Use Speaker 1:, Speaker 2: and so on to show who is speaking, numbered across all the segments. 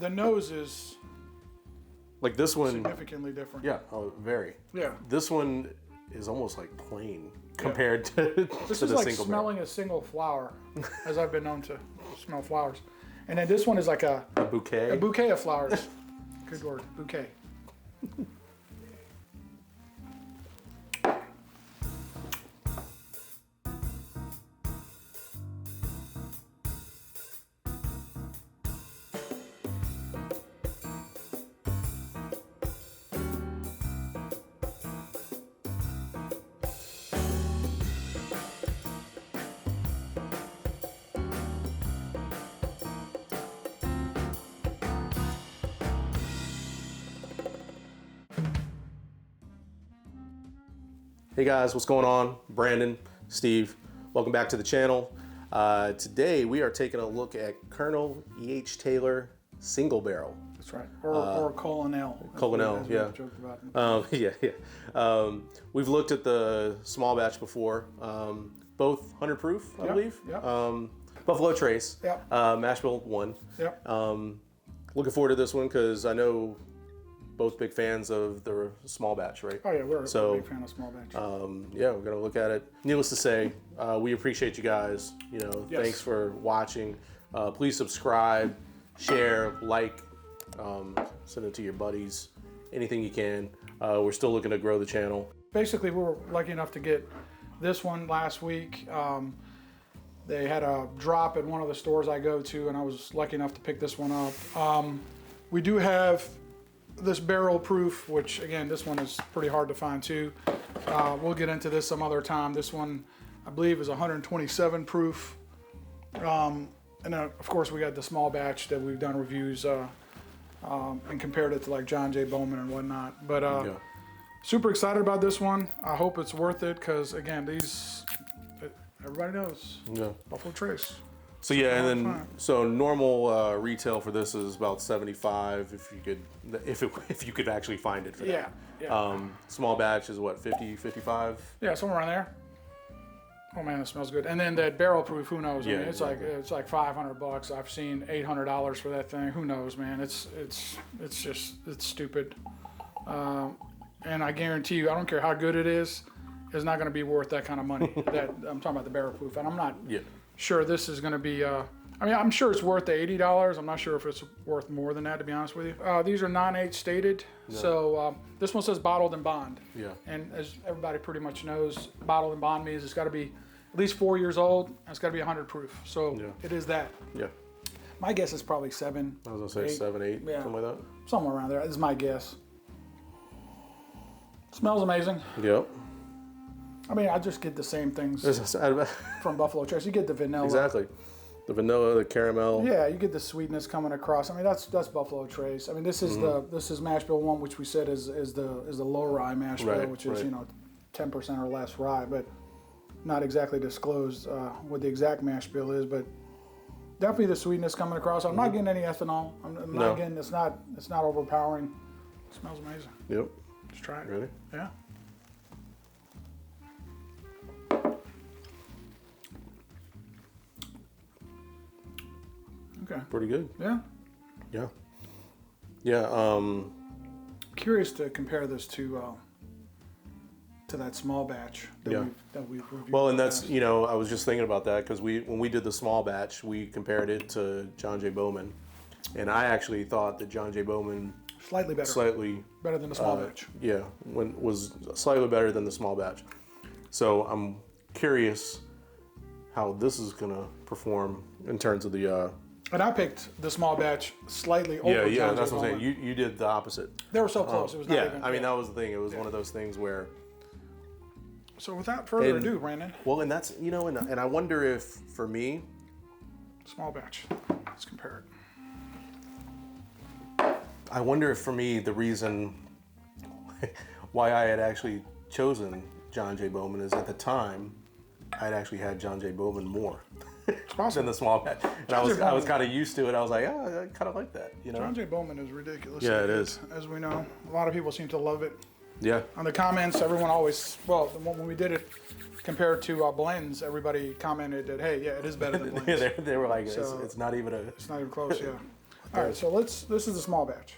Speaker 1: the nose is
Speaker 2: like this one
Speaker 1: significantly different.
Speaker 2: Yeah, very.
Speaker 1: Yeah.
Speaker 2: This one is almost like plain compared to
Speaker 1: this
Speaker 2: to
Speaker 1: is
Speaker 2: the
Speaker 1: like
Speaker 2: single
Speaker 1: smelling
Speaker 2: barrel.
Speaker 1: a single flower, as I've been known to smell flowers. And then this one is like a
Speaker 2: bouquet.
Speaker 1: A bouquet of flowers. Good word, bouquet.
Speaker 2: Hey guys, what's going on? Brandon, Steve, welcome back to the channel. Today we are taking a look at Colonel E.H. Taylor single barrel.
Speaker 1: That's right, or Colonel.
Speaker 2: Colonel, yeah.
Speaker 1: Joked about.
Speaker 2: We've looked at the small batch before, both 100 proof, I believe.
Speaker 1: Yep.
Speaker 2: Buffalo Trace,
Speaker 1: Yep.
Speaker 2: Mash Bill 1.
Speaker 1: Yep.
Speaker 2: Looking forward to this one because I know both big fans of the small batch, right?
Speaker 1: Oh yeah, we're a big fan of small batch.
Speaker 2: Yeah, we're gonna look at it. Needless to say, we appreciate you guys. You know,
Speaker 1: Yes.
Speaker 2: Thanks for watching. Please subscribe, share, like, send it to your buddies, anything you can. We're still looking to grow the channel.
Speaker 1: Basically, we were lucky enough to get this one last week. They had a drop at one of the stores I go to, and I was lucky enough to pick this one up. We do have this barrel proof, which again, this one is pretty hard to find too. We'll get into this some other time. This one, I believe, is 127 proof. And then of course we got the small batch that we've done reviews and compared it to like John J. Bowman and whatnot. But super excited about this one. I hope it's worth it because again, these, everybody knows, Buffalo Trace.
Speaker 2: So yeah, and then so normal retail for this is about 75 if you could actually find it for that.
Speaker 1: Yeah.
Speaker 2: Small batch is what, 50, 55?
Speaker 1: Yeah, somewhere around there. Oh man, it smells good. And then that barrel proof, who knows?
Speaker 2: Yeah,
Speaker 1: I mean, it's like $500. I've seen $800 for that thing. Who knows, man? It's stupid. And I guarantee you, I don't care how good it is, it's not going to be worth that kind of money. That I'm talking about the barrel proof, and I'm not sure this is going to be. I mean, I'm sure it's worth the $80. I'm not sure if it's worth more than that, to be honest with you. These are non-age stated, so this one says bottled and bond. Yeah. And as everybody pretty much knows, bottled and bond means it's got to be at least 4 years old, and it's got to be 100 proof. So it is that. Yeah. My guess is probably 7.
Speaker 2: I was gonna say 7, 8, something like that.
Speaker 1: Somewhere around there. This is my guess. Smells amazing.
Speaker 2: Yep.
Speaker 1: I mean, I just get the same things from Buffalo Trace. You get the vanilla.
Speaker 2: Exactly. The vanilla, the caramel.
Speaker 1: Yeah, you get the sweetness coming across. I mean, that's Buffalo Trace. I mean, this is this is Mash Bill 1, which we said is the low rye mash bill, which is 10% or less rye, but not exactly disclosed what the exact mash bill is, but definitely the sweetness coming across. I'm not getting any ethanol. I'm not getting. It's not overpowering. It smells amazing.
Speaker 2: Yep.
Speaker 1: Let's try it.
Speaker 2: Ready?
Speaker 1: Yeah. Okay.
Speaker 2: Pretty good.
Speaker 1: Yeah.
Speaker 2: Yeah. Yeah.
Speaker 1: Curious to compare this to that small batch that we've reviewed.
Speaker 2: Well, and that's, you know, I was just thinking about that because when we did the small batch, we compared it to John J. Bowman, and I actually thought that John J. Bowman
Speaker 1: slightly better than the small batch.
Speaker 2: Yeah, was slightly better than the small batch. So I'm curious how this is gonna perform in terms of the.
Speaker 1: And I picked the small batch slightly over.
Speaker 2: Yeah, that's what I'm saying. You did the opposite.
Speaker 1: They were so close. It was not even.
Speaker 2: I mean, that was the thing. It was one of those things where.
Speaker 1: So without further ado, Brandon.
Speaker 2: Well, and that's, you know, and I wonder if for me.
Speaker 1: Small batch. Let's compare
Speaker 2: it. I wonder if for me the reason why I had actually chosen John J. Bowman is at the time I'd actually had John J. Bowman more. Than the small batch, and I was kind of used to it. I was like, I kind of like that, you know.
Speaker 1: John J. Bowman is ridiculous.
Speaker 2: Yeah, it is.
Speaker 1: As we know, a lot of people seem to love it.
Speaker 2: Yeah.
Speaker 1: On the comments, everyone always, well, when we did it compared to blends, everybody commented that, hey, yeah, it is better than blends.
Speaker 2: Yeah, they were like, so, it's not even
Speaker 1: it's not even close. Yeah. All right, so this is a small batch.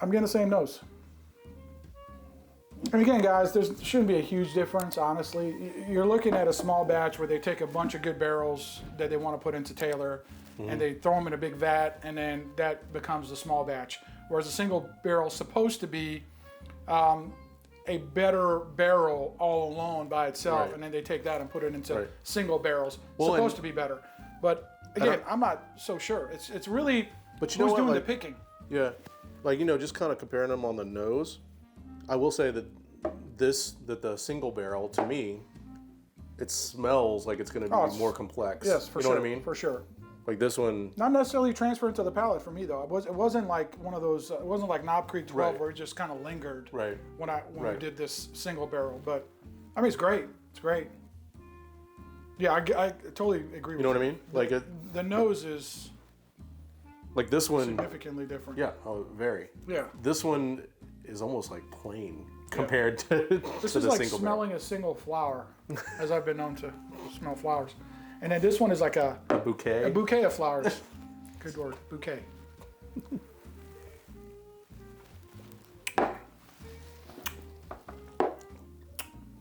Speaker 1: I'm getting the same nose. And again, guys, there shouldn't be a huge difference, honestly. You're looking at a small batch where they take a bunch of good barrels that they want to put into Taylor, and they throw them in a big vat, and then that becomes the small batch. Whereas a single barrel is supposed to be a better barrel all alone by itself,
Speaker 2: Right.
Speaker 1: and then they take that and put it into
Speaker 2: Right.
Speaker 1: single barrels.
Speaker 2: Well,
Speaker 1: Supposed to be better. But again, I'm not so sure. It's really
Speaker 2: But you know
Speaker 1: who's
Speaker 2: what,
Speaker 1: doing
Speaker 2: like-
Speaker 1: the picking.
Speaker 2: Yeah, like just kind of comparing them on the nose. I will say that the single barrel to me, it smells like it's going to be
Speaker 1: Oh,
Speaker 2: more complex.
Speaker 1: Yes, for
Speaker 2: you know
Speaker 1: sure.
Speaker 2: what I mean?
Speaker 1: For sure.
Speaker 2: Like this one.
Speaker 1: Not necessarily transferring to the palate for me though. It wasn't like one of those. It wasn't like Knob Creek 12
Speaker 2: Right.
Speaker 1: where it just kind of lingered.
Speaker 2: Right.
Speaker 1: When we
Speaker 2: Right.
Speaker 1: did this single barrel, but I mean it's great. It's great. Yeah, I totally agree.
Speaker 2: You know what I mean? Like
Speaker 1: The nose is
Speaker 2: like this one.
Speaker 1: significantly different.
Speaker 2: Yeah. Oh, very.
Speaker 1: Yeah.
Speaker 2: This one is almost like plain compared to
Speaker 1: This
Speaker 2: to
Speaker 1: is
Speaker 2: the
Speaker 1: like
Speaker 2: single
Speaker 1: smelling a single flower, as I've been known to smell flowers. And then this one is like a
Speaker 2: bouquet.
Speaker 1: bouquet of flowers. Good word, bouquet.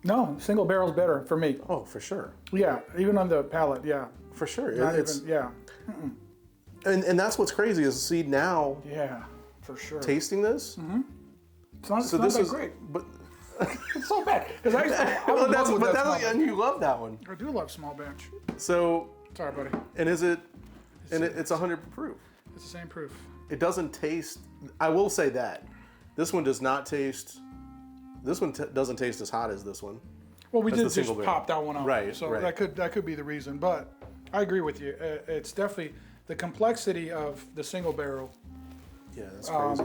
Speaker 1: No, single barrel's better for me.
Speaker 2: Oh, for sure.
Speaker 1: Yeah, even on the palate, yeah.
Speaker 2: For sure.
Speaker 1: Not
Speaker 2: It's
Speaker 1: even, yeah.
Speaker 2: and that's what's crazy is see now
Speaker 1: Yeah, for sure.
Speaker 2: tasting this.
Speaker 1: It's not,
Speaker 2: So
Speaker 1: it's not
Speaker 2: this
Speaker 1: that
Speaker 2: is
Speaker 1: great.
Speaker 2: but
Speaker 1: It's so bad. Because I
Speaker 2: well,
Speaker 1: would
Speaker 2: that's
Speaker 1: love with
Speaker 2: but
Speaker 1: that small
Speaker 2: that's
Speaker 1: batch.
Speaker 2: and you love that one.
Speaker 1: I do love small batch.
Speaker 2: So
Speaker 1: Sorry, buddy.
Speaker 2: and is it and it's 100 proof.
Speaker 1: It's the same proof.
Speaker 2: It doesn't taste. I will say that this one does not taste. This one doesn't taste as hot as this one.
Speaker 1: Well, we
Speaker 2: That's
Speaker 1: did
Speaker 2: the
Speaker 1: just
Speaker 2: single barrel.
Speaker 1: pop that one up,
Speaker 2: Right,
Speaker 1: so
Speaker 2: right.
Speaker 1: that could be the reason. But I agree with you. It's definitely the complexity of the single barrel,
Speaker 2: Yeah, that's crazy.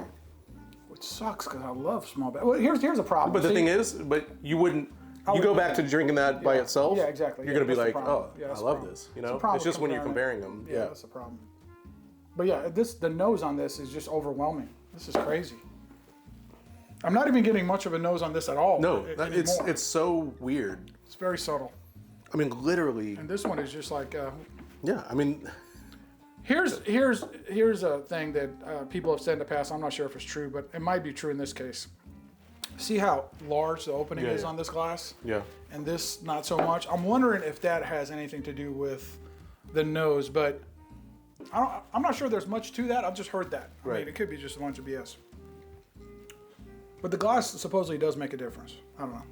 Speaker 1: which sucks because I love small barrel. Well, here's a problem.
Speaker 2: But the
Speaker 1: See,
Speaker 2: thing is, but you wouldn't. You go back to drinking that by itself.
Speaker 1: Yeah, exactly.
Speaker 2: You're
Speaker 1: Yeah,
Speaker 2: gonna be
Speaker 1: that's the
Speaker 2: like,
Speaker 1: problem.
Speaker 2: oh,
Speaker 1: Yeah,
Speaker 2: I
Speaker 1: that's the
Speaker 2: love
Speaker 1: problem.
Speaker 2: this. You
Speaker 1: It's
Speaker 2: know,
Speaker 1: the problem
Speaker 2: it's just
Speaker 1: with
Speaker 2: when you're
Speaker 1: comparing
Speaker 2: comparing them.
Speaker 1: yeah, that's the problem. But yeah, the nose on this is just overwhelming. This is crazy. I'm not even getting much of a nose on this at all.
Speaker 2: No,
Speaker 1: anymore.
Speaker 2: it's so weird.
Speaker 1: It's very subtle.
Speaker 2: I mean, literally.
Speaker 1: And this one is just like.
Speaker 2: Yeah, I mean,
Speaker 1: Here's a thing that people have said in the past. I'm not sure if it's true, but it might be true in this case. See how large the opening
Speaker 2: Yeah,
Speaker 1: is
Speaker 2: yeah.
Speaker 1: on this glass?
Speaker 2: yeah.
Speaker 1: And this not so much. I'm wondering if that has anything to do with the nose, but I'm not sure there's much to that. I've just heard that. I
Speaker 2: Right.
Speaker 1: mean, it could be just a bunch of BS. But the glass supposedly does make a difference. I don't know.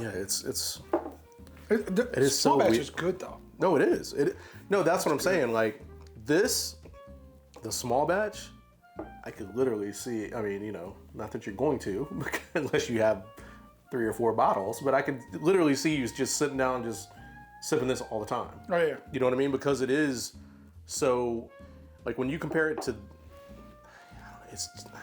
Speaker 2: Yeah, it's
Speaker 1: It
Speaker 2: is
Speaker 1: small
Speaker 2: so
Speaker 1: batch
Speaker 2: weird.
Speaker 1: is good though.
Speaker 2: no, it is. No, that's what I'm saying. Like this, the small batch, I could literally see. I mean, not that you're going to, unless you have 3 or 4 bottles, but I could literally see you just sitting down, just sipping this all the time.
Speaker 1: Oh yeah.
Speaker 2: You know what I mean? Because it is so, like when you compare it to,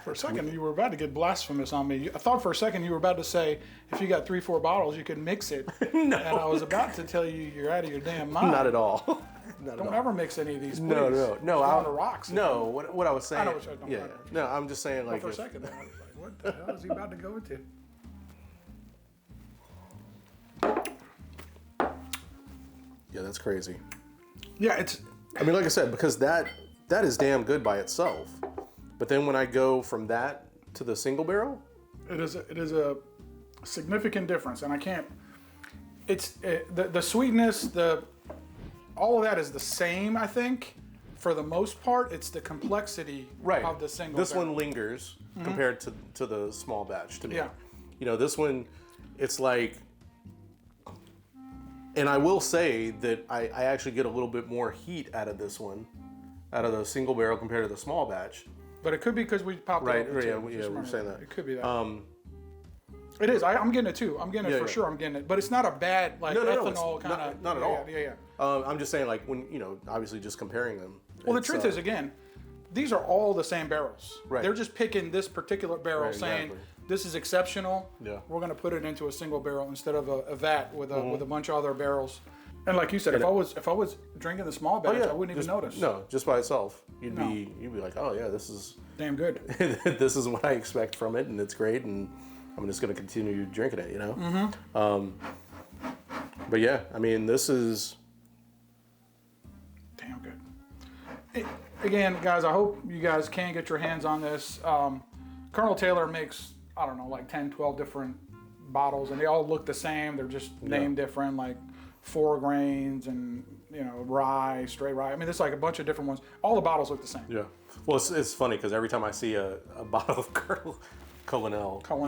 Speaker 1: For a second, you were about to get blasphemous on me. I thought for a second you were about to say, if you got 3-4 bottles, you could mix it.
Speaker 2: No.
Speaker 1: And I was about to tell you you're out of your damn mind.
Speaker 2: not at all. Not at
Speaker 1: Don't
Speaker 2: all.
Speaker 1: ever mix any of these. Please.
Speaker 2: No.
Speaker 1: You're on the rocks.
Speaker 2: No, what I was saying.
Speaker 1: I know what you're-
Speaker 2: yeah.
Speaker 1: I know what
Speaker 2: No, I'm just saying like.
Speaker 1: For a
Speaker 2: if-
Speaker 1: second, there, I was like, what the hell is he about to go into?
Speaker 2: Yeah, that's crazy.
Speaker 1: Yeah, it's.
Speaker 2: I mean, like I said, because that is damn good by itself. But then when I go from that to the single barrel,
Speaker 1: It is a significant difference, and I can't. It's the sweetness, all of that is the same. I think, for the most part, it's the complexity of the single.
Speaker 2: This
Speaker 1: barrel.
Speaker 2: one lingers compared to the small batch to me.
Speaker 1: Yeah.
Speaker 2: This one, it's like, and I will say that I actually get a little bit more heat out of this one, out of the single barrel compared to the small batch.
Speaker 1: But it could be because we popped
Speaker 2: Right,
Speaker 1: it over
Speaker 2: yeah,
Speaker 1: too.
Speaker 2: we
Speaker 1: Just
Speaker 2: were
Speaker 1: remember
Speaker 2: saying that.
Speaker 1: It could be that. It is. I'm getting it too. I'm getting it
Speaker 2: Yeah,
Speaker 1: for
Speaker 2: yeah.
Speaker 1: sure. I'm getting it, but it's not a bad
Speaker 2: No, it's
Speaker 1: ethanol kind of.
Speaker 2: not at all.
Speaker 1: Yeah.
Speaker 2: I'm just saying, like when obviously just comparing them.
Speaker 1: Well, the
Speaker 2: it's,
Speaker 1: truth is, again, these are all the same barrels.
Speaker 2: Right.
Speaker 1: They're just picking this particular barrel,
Speaker 2: Right,
Speaker 1: saying
Speaker 2: exactly.
Speaker 1: this is exceptional.
Speaker 2: Yeah.
Speaker 1: We're going to put it into a single barrel instead of a vat with a
Speaker 2: Mm-hmm.
Speaker 1: with a bunch of other barrels. And like you said, if I was drinking the small batch, I wouldn't even notice.
Speaker 2: No, just by itself, you'd be like, oh yeah, this is
Speaker 1: Damn good.
Speaker 2: this is what I expect from it, and it's great, and I'm just gonna continue drinking it,
Speaker 1: Mm-hmm.
Speaker 2: But yeah, I mean, this is
Speaker 1: damn good. Again, guys, I hope you guys can get your hands on this. Colonel Taylor makes, I don't know, like 10, 12 different bottles, and they all look the same. They're just named different, like 4 grains and, you know, rye, straight rye. I mean, there's like a bunch of different ones. All the bottles look the same.
Speaker 2: Yeah. Well, it's funny because every time I see a bottle of Colonel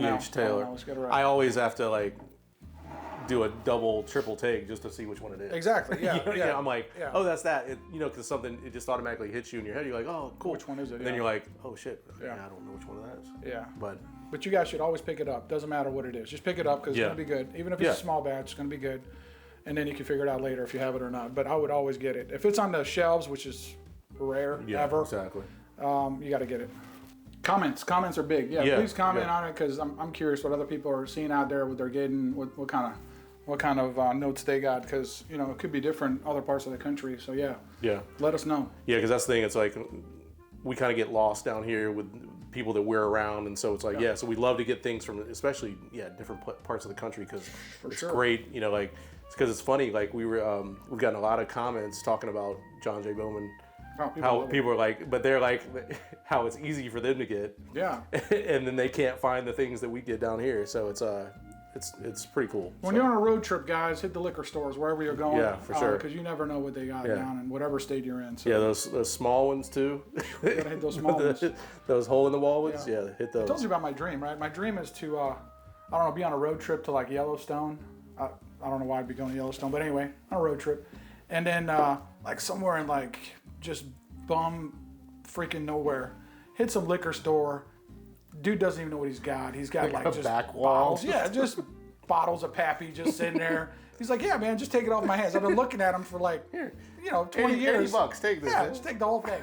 Speaker 2: E.H. Taylor, I always have to like do a double, triple take just to see which one it is.
Speaker 1: Exactly. Yeah.
Speaker 2: I'm like, oh, that's that. You know, because something it just automatically hits you in your head. You're like, oh, cool.
Speaker 1: Which one is it?
Speaker 2: And then you're like, oh shit. Yeah. I don't know which one that is.
Speaker 1: Yeah.
Speaker 2: But
Speaker 1: you guys should always pick it up. Doesn't matter what it is. Just pick it up because it's gonna be good. Even if it's a small batch, it's gonna be good. And then you can figure it out later if you have it or not. But I would always get it if it's on the shelves, which is rare ever.
Speaker 2: Exactly.
Speaker 1: You got to get it. Comments are big. Please comment on it because I'm curious what other people are seeing out there, what they're getting, what kind of notes they got, because you know it could be different other parts of the country. So let us know.
Speaker 2: Yeah, because that's the thing. It's like we kind of get lost down here with people that we're around, and so it's like so we love to get things from especially different parts of the country because it's great. You know, like because it's funny. Like we've gotten a lot of comments talking about John J. Bowman. How people are like, but they're like, how it's easy for them to get. Yeah. And then they can't find the things that we get down here. So it's pretty cool.
Speaker 1: When you're on a road trip, guys, hit the liquor stores wherever you're going.
Speaker 2: Yeah, for sure.
Speaker 1: Because you never know what they got down in whatever state you're in. So.
Speaker 2: Yeah, those small ones too.
Speaker 1: You gotta hit those small ones.
Speaker 2: Those hole in the wall ones. Yeah, hit those.
Speaker 1: I told you about my dream, right? My dream is to, I don't know, be on a road trip to like Yellowstone. I don't know why I'd be going to Yellowstone, but anyway, on a road trip, and then like somewhere in like just bum freaking nowhere, hit some liquor store. Dude doesn't even know what he's got. He's got like just
Speaker 2: back wall.
Speaker 1: Bottles. Yeah, just bottles of Pappy just sitting there. He's like, yeah, man, just take it off my hands. I've been looking at him for like, 20 years.
Speaker 2: $80, take this.
Speaker 1: Yeah, just take the whole thing.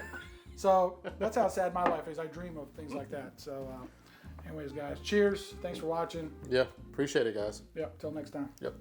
Speaker 1: So that's how sad my life is. I dream of things like that. So anyways, guys, cheers. Thanks for watching.
Speaker 2: Yeah, appreciate it, guys.
Speaker 1: Yep, till next time.
Speaker 2: Yep.